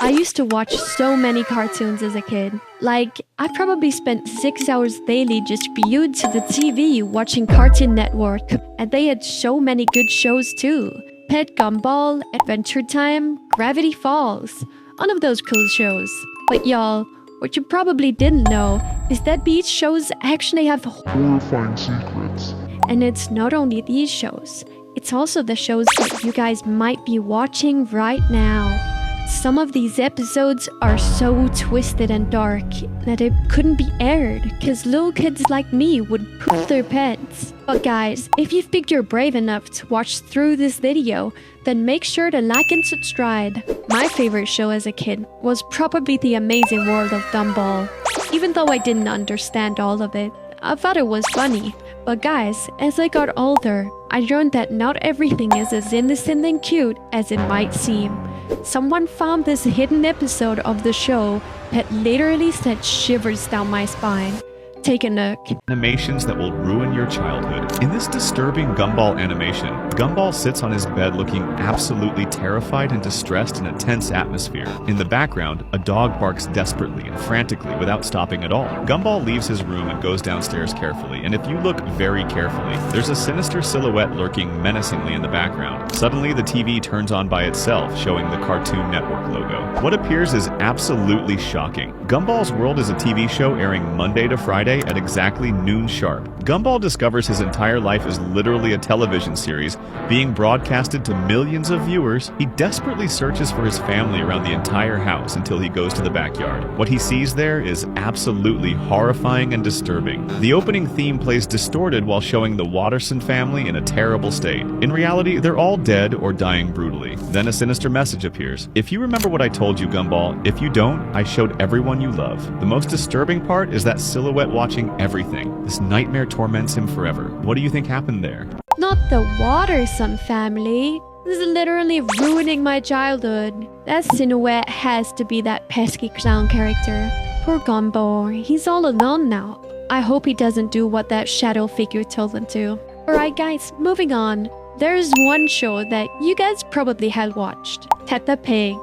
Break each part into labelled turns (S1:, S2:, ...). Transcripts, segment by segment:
S1: I used to watch so many cartoons as a kid. Like, I probably spent 6 hours daily just glued to the TV watching Cartoon Network. And they had so many good shows too. Pet Gumball, Adventure Time, Gravity Falls. One of those cool shows. But y'all, what you probably didn't know is that these shows actually have
S2: horrifying secrets.
S1: And it's not only these shows, it's also the shows that you guys might be watching right now. Some of these episodes are so twisted and dark that it couldn't be aired because little kids like me would poop their pants. But guys, if you think you're brave enough to watch through this video, then make sure to like and subscribe. My favorite show as a kid was probably The Amazing World of Gumball. Even though I didn't understand all of it, I thought it was funny. But guys, as I got older, I learned that not everything is as innocent and cute as it might seem. Someone found this hidden episode of the show that literally sent shivers down my spine. Take a look.
S3: Animations that will ruin your childhood. In this disturbing Gumball animation, Gumball sits on his bed looking absolutely terrified and distressed in a tense atmosphere. In the background, a dog barks desperately and frantically without stopping at all. Gumball leaves his room and goes downstairs carefully, and if you look very carefully, there's a sinister silhouette lurking menacingly in the background. Suddenly, the TV turns on by itself, showing the Cartoon Network logo. What appears is absolutely shocking. Gumball's World is a TV show airing Monday to Friday at exactly noon sharp. Gumball discovers his entire life is literally a television series being broadcasted to millions of viewers. He desperately searches for his family around the entire house until he goes to the backyard. What he sees there is absolutely horrifying and disturbing. The opening theme plays distorted while showing the Watterson family in a terrible state. In reality, they're all dead or dying brutally. Then a sinister message appears. If you remember what I told you, Gumball, if you don't, I showed everyone you love. The most disturbing part is that silhouette watching everything. This nightmare torments him forever. What do you think happened there?
S1: Not the Watterson family. This is literally ruining my childhood. That silhouette has to be that pesky clown character. Poor Gumball, he's all alone now. I hope he doesn't do what that shadow figure told him to. Alright guys, moving on. There's one show that you guys probably have watched. Peppa Pig.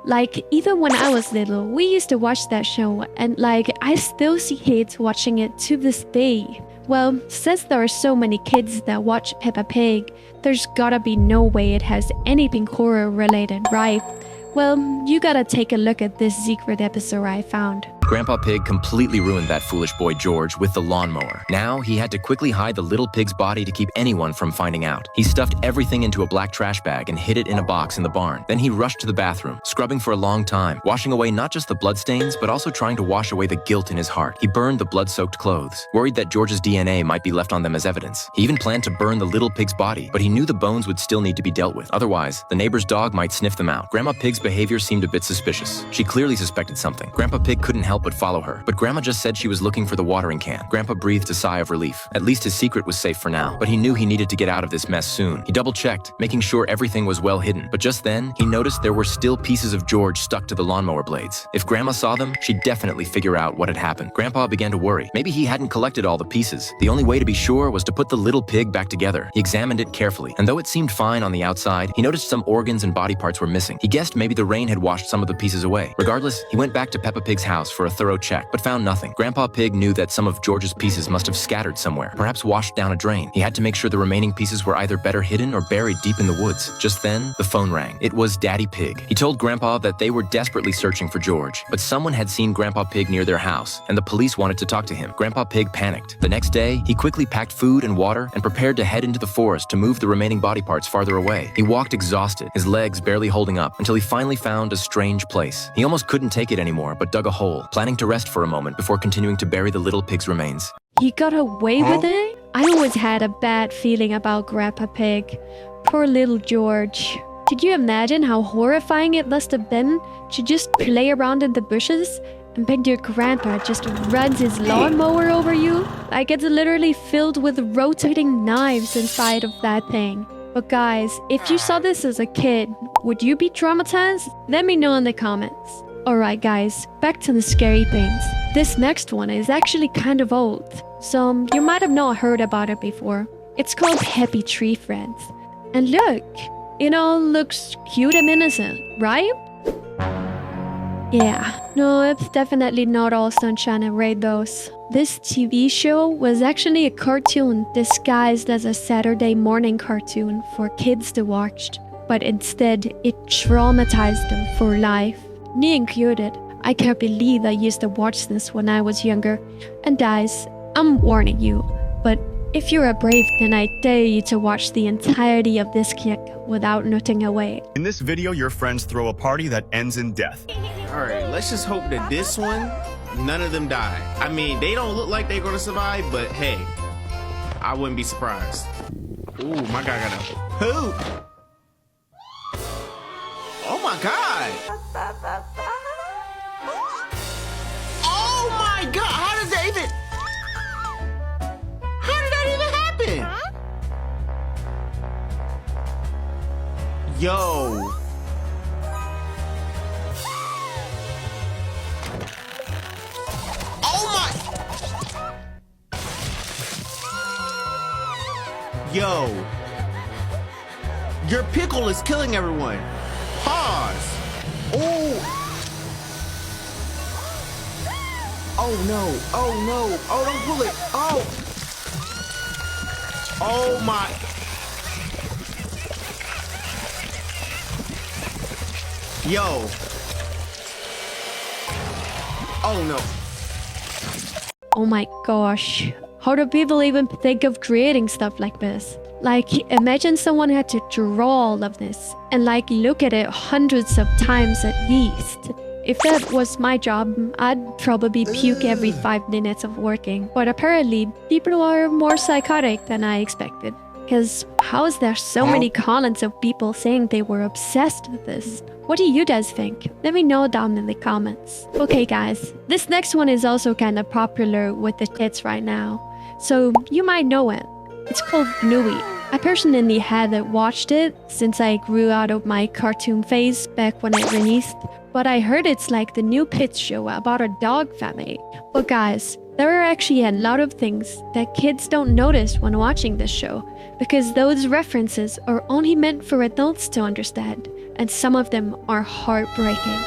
S1: Like, even when I was little, we used to watch that show, and like, I still see kids watching it to this day. Well, since there are so many kids that watch Peppa Pig, there's gotta be no way it has anything horror related, right? Well, you gotta take a look at this secret episode I found.
S4: Grandpa Pig completely ruined that foolish boy George with the lawnmower. Now, he had to quickly hide the little pig's body to keep anyone from finding out. He stuffed everything into a black trash bag and hid it in a box in the barn. Then he rushed to the bathroom, scrubbing for a long time, washing away not just the bloodstains, but also trying to wash away the guilt in his heart. He burned the blood-soaked clothes, worried that George's DNA might be left on them as evidence. He even planned to burn the little pig's body, but he knew the bones would still need to be dealt with. Otherwise, the neighbor's dog might sniff them out. Grandma Pig's behavior seemed a bit suspicious. She clearly suspected something. Grandpa Pig couldn't help but follow her, but Grandma just said she was looking for the watering can. Grandpa breathed a sigh of relief. At least his secret was safe for now, but he knew he needed to get out of this mess soon. He double-checked, making sure everything was well hidden, but just then, he noticed there were still pieces of George stuck to the lawnmower blades. If Grandma saw them, she'd definitely figure out what had happened. Grandpa began to worry. Maybe he hadn't collected all the pieces. The only way to be sure was to put the little pig back together. He examined it carefully, and though it seemed fine on the outside, he noticed some organs and body parts were missing. He guessed maybe the rain had washed some of the pieces away. Regardless, he went back to Peppa Pig's house for a thorough check, but found nothing. Grandpa Pig knew that some of George's pieces must have scattered somewhere, perhaps washed down a drain. He had to make sure the remaining pieces were either better hidden or buried deep in the woods. Just then, the phone rang. It was Daddy Pig. He told Grandpa that they were desperately searching for George, but someone had seen Grandpa Pig near their house, and the police wanted to talk to him. Grandpa Pig panicked. The next day, he quickly packed food and water and prepared to head into the forest to move the remaining body parts farther away. He walked exhausted, his legs barely holding up, until he finally found a strange place. He almost couldn't take it anymore, but dug a hole, planning to rest for a moment before continuing to bury the little pig's remains.
S1: He got away with it? I always had a bad feeling about Grandpa Pig. Poor little George. Could you imagine how horrifying it must have been to just play around in the bushes and then your grandpa just runs his lawnmower over you? Like, it's literally filled with rotating knives inside of that thing. But guys, if you saw this as a kid, would you be traumatized? Let me know in the comments. Alright guys, back to the scary things. This next one is actually kind of old, so you might have not heard about it before. It's called Happy Tree Friends. And look, it all looks cute and innocent, right? Yeah, no, it's definitely not all sunshine and rainbows. This TV show was actually a cartoon disguised as a Saturday morning cartoon for kids to watch, but instead it traumatized them for life, me included. I can't believe I used to watch this when I was younger. And guys, I'm warning you, but if you're a brave, then I dare you to watch the entirety of this clip without looking away.
S3: In this video, your friends throw a party that ends in death.
S5: Alright, let's just hope that this one, none of them die. I mean, they don't look like they're gonna survive, but hey, I wouldn't be surprised. Ooh, my guy got a poop. Oh my god. Oh my god, how does that even... How did that even happen? Yo. Yo, your pickle is killing everyone. Pause. Oh. Oh no. Oh no. Oh, don't pull it. Oh. Oh my. Yo. Oh no.
S1: Oh my gosh. How do people even think of creating stuff like this? Like, imagine someone had to draw all of this and like look at it hundreds of times at least. If that was my job, I'd probably puke every 5 minutes of working. But apparently, people are more psychotic than I expected. Because how is there so many comments of people saying they were obsessed with this? What do you guys think? Let me know down in the comments. Okay guys, this next one is also kind of popular with the kids right now. So you might know it. It's called Bluey. I personally hadn't watched it since I grew out of my cartoon phase back when it released. But I heard it's like the new kids show about a dog family. But guys, there are actually a lot of things that kids don't notice when watching this show, because those references are only meant for adults to understand, and some of them are heartbreaking.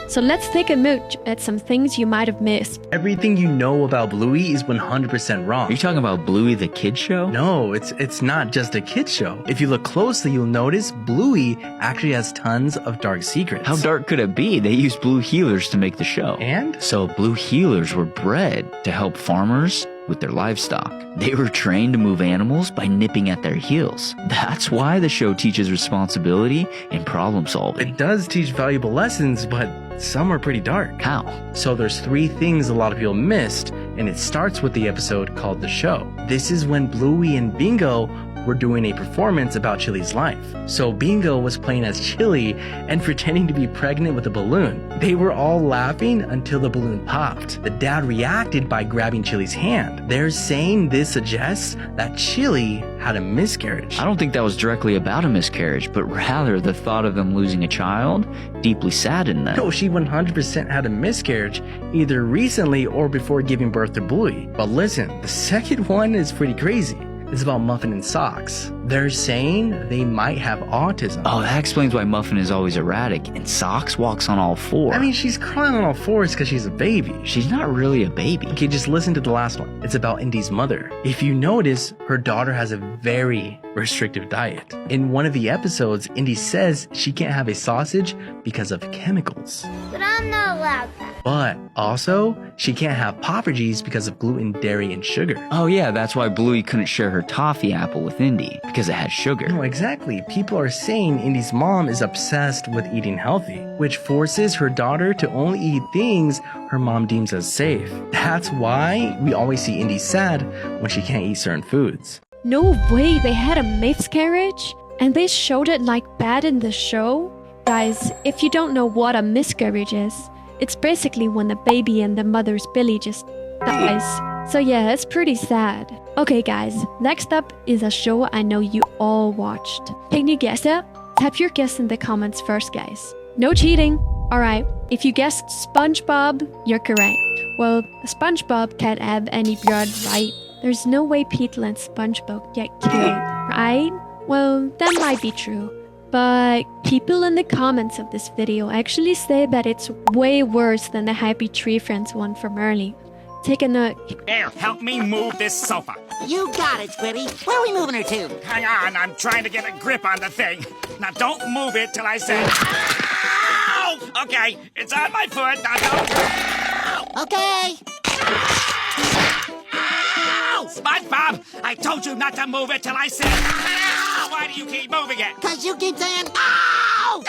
S1: So let's take a look at some things you might have missed.
S6: Everything you know about Bluey is 100% wrong.
S7: Are you talking about Bluey the kid show?
S6: No, it's not just a kid show. If you look closely, you'll notice Bluey actually has tons of dark secrets.
S7: How dark could it be? They used blue healers to make the show.
S6: And?
S7: So blue healers were bred to help farmers with their livestock. They were trained to move animals by nipping at their heels. That's why the show teaches responsibility and problem solving.
S6: It does teach valuable lessons, but some are pretty dark.
S7: How?
S6: So there's 3 things a lot of people missed, and it starts with the episode called The Show. This is when Bluey and Bingo were doing a performance about Chili's life. So Bingo was playing as Chili and pretending to be pregnant with a balloon. They were all laughing until the balloon popped. The dad reacted by grabbing Chili's hand. They're saying this suggests that Chili had a miscarriage.
S7: I don't think that was directly about a miscarriage, but rather the thought of them losing a child deeply saddened them.
S6: No, she 100% had a miscarriage, either recently or before giving birth to Bluey. But listen, the second one is pretty crazy. It's about Muffin and Socks. They're saying they might have autism.
S7: Oh, that explains why Muffin is always erratic and Socks walks on all 4.
S6: I mean, she's crawling on all 4s because she's a baby.
S7: She's not really a baby.
S6: Okay, just listen to the last one. It's about Indy's mother. If you notice, her daughter has a very restrictive diet. In one of the episodes, Indy says she can't have a sausage because of chemicals.
S8: But I'm not allowed that.
S6: But also, she can't have Poffertjes because of gluten, dairy, and sugar.
S7: Oh yeah, that's why Bluey couldn't share her toffee apple with Indy, because it had sugar.
S6: No, exactly. People are saying Indy's mom is obsessed with eating healthy, which forces her daughter to only eat things her mom deems as safe. That's why we always see Indy sad when she can't eat certain foods.
S1: No way, they had a miscarriage? And they showed it like bad in the show? Guys, if you don't know what a miscarriage is, it's basically when the baby and the mother's belly just dies. So yeah, it's pretty sad. Okay guys, next up is a show I know you all watched. Can you guess it? Type your guess in the comments first, guys. No cheating. Alright, if you guessed Spongebob, you're correct. Well, Spongebob can't have any blood, right? There's no way Petal and Spongebob get killed, right? Well, that might be true. But people in the comments of this video actually say that it's way worse than the Happy Tree Friends one from early. Take a look.
S8: Here, help me move this sofa.
S9: You got it, Squiddy. Where are we moving her to?
S8: Hang on, I'm trying to get a grip on the thing. Now don't move it till I say, ow! Okay, it's on my foot. Now don't.
S9: Okay.
S8: Ow! SpongeBob, I told you not to move it till I said, ow! Why do you keep moving it?
S9: Cause you keep saying, ow!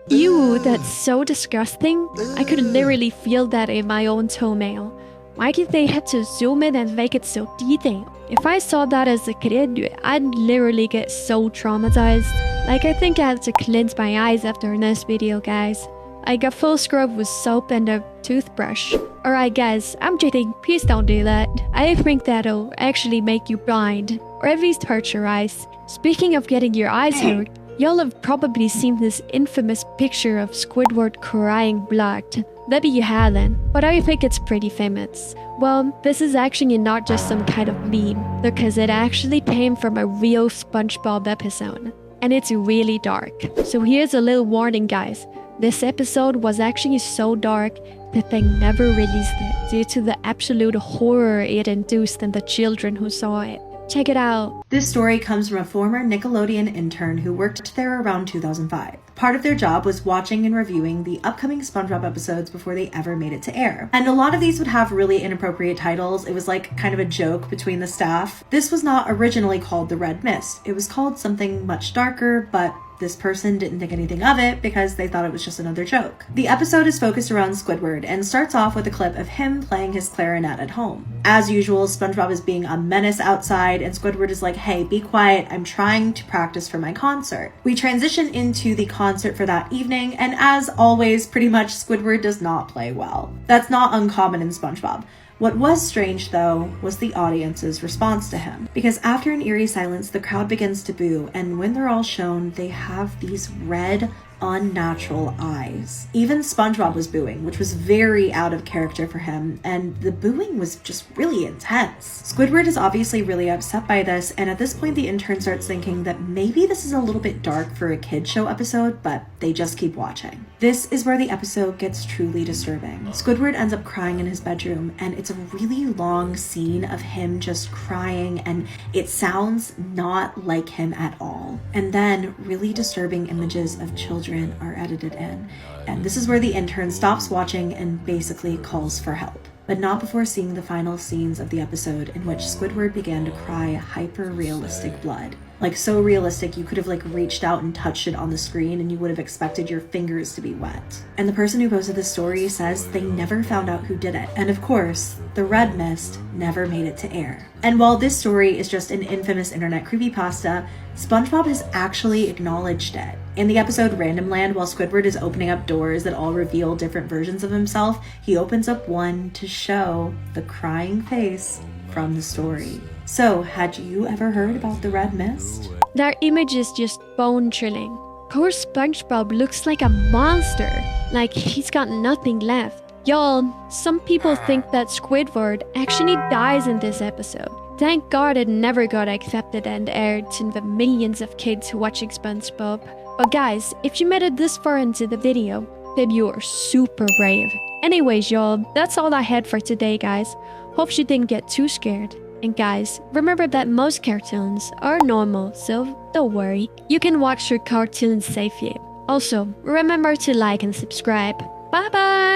S1: Ew, that's so disgusting. I could literally feel that in my own toenail. Why did they have to zoom in and make it so detailed? If I saw that as a kid, I'd literally get so traumatized. Like, I think I had to cleanse my eyes after this video, guys. I got full scrub with soap and a toothbrush. Alright guys, I'm kidding, please don't do that. I think that'll actually make you blind, or at least hurt your eyes. Speaking of getting your eyes hurt, y'all have probably seen this infamous picture of Squidward crying blood. Maybe you haven't, but I think it's pretty famous. Well, this is actually not just some kind of meme, because it actually came from a real Spongebob episode. And it's really dark. So here's a little warning, guys. This episode was actually so dark that they never released it due to the absolute horror it induced in the children who saw it. Check it out.
S10: This story comes from a former Nickelodeon intern who worked there around 2005. Part of their job was watching and reviewing the upcoming SpongeBob episodes before they ever made it to air. And a lot of these would have really inappropriate titles. It was like kind of a joke between the staff. This was not originally called The Red Mist. It was called something much darker, but this person didn't think anything of it because they thought it was just another joke. The episode is focused around Squidward and starts off with a clip of him playing his clarinet at home. As usual, SpongeBob is being a menace outside and Squidward is like, hey, be quiet, I'm trying to practice for my concert. We transition into the concert for that evening, and as always, pretty much Squidward does not play well. That's not uncommon in SpongeBob. What was strange, though, was the audience's response to him. Because after an eerie silence, the crowd begins to boo, and when they're all shown, they have these red, unnatural eyes. Even SpongeBob was booing, which was very out of character for him, and the booing was just really intense. Squidward is obviously really upset by this, and at this point the intern starts thinking that maybe this is a little bit dark for a kid show episode, but they just keep watching. This is where the episode gets truly disturbing. Squidward ends up crying in his bedroom, and it's a really long scene of him just crying, and it sounds not like him at all. And then really disturbing images of children are edited in, and this is where the intern stops watching and basically calls for help. But not before seeing the final scenes of the episode in which Squidward began to cry hyper-realistic blood. Like so realistic you could have like reached out and touched it on the screen and you would have expected your fingers to be wet. And the person who posted this story says they never found out who did it. And of course, The Red Mist never made it to air. And while this story is just an infamous internet creepypasta, SpongeBob has actually acknowledged it. In the episode Random Land, while Squidward is opening up doors that all reveal different versions of himself, he opens up one to show the crying face from the story. So, had you ever heard about the Red Mist?
S1: That image is just bone-chilling. Poor SpongeBob looks like a monster. Like he's got nothing left. Y'all, some people think that Squidward actually dies in this episode. Thank God it never got accepted and aired to the millions of kids watching SpongeBob. But guys, if you made it this far into the video, then you are super brave. Anyways, y'all, that's all I had for today, guys. Hope you didn't get too scared. And guys, remember that most cartoons are normal, so don't worry. You can watch your cartoons safely. Also, remember to like and subscribe. Bye bye!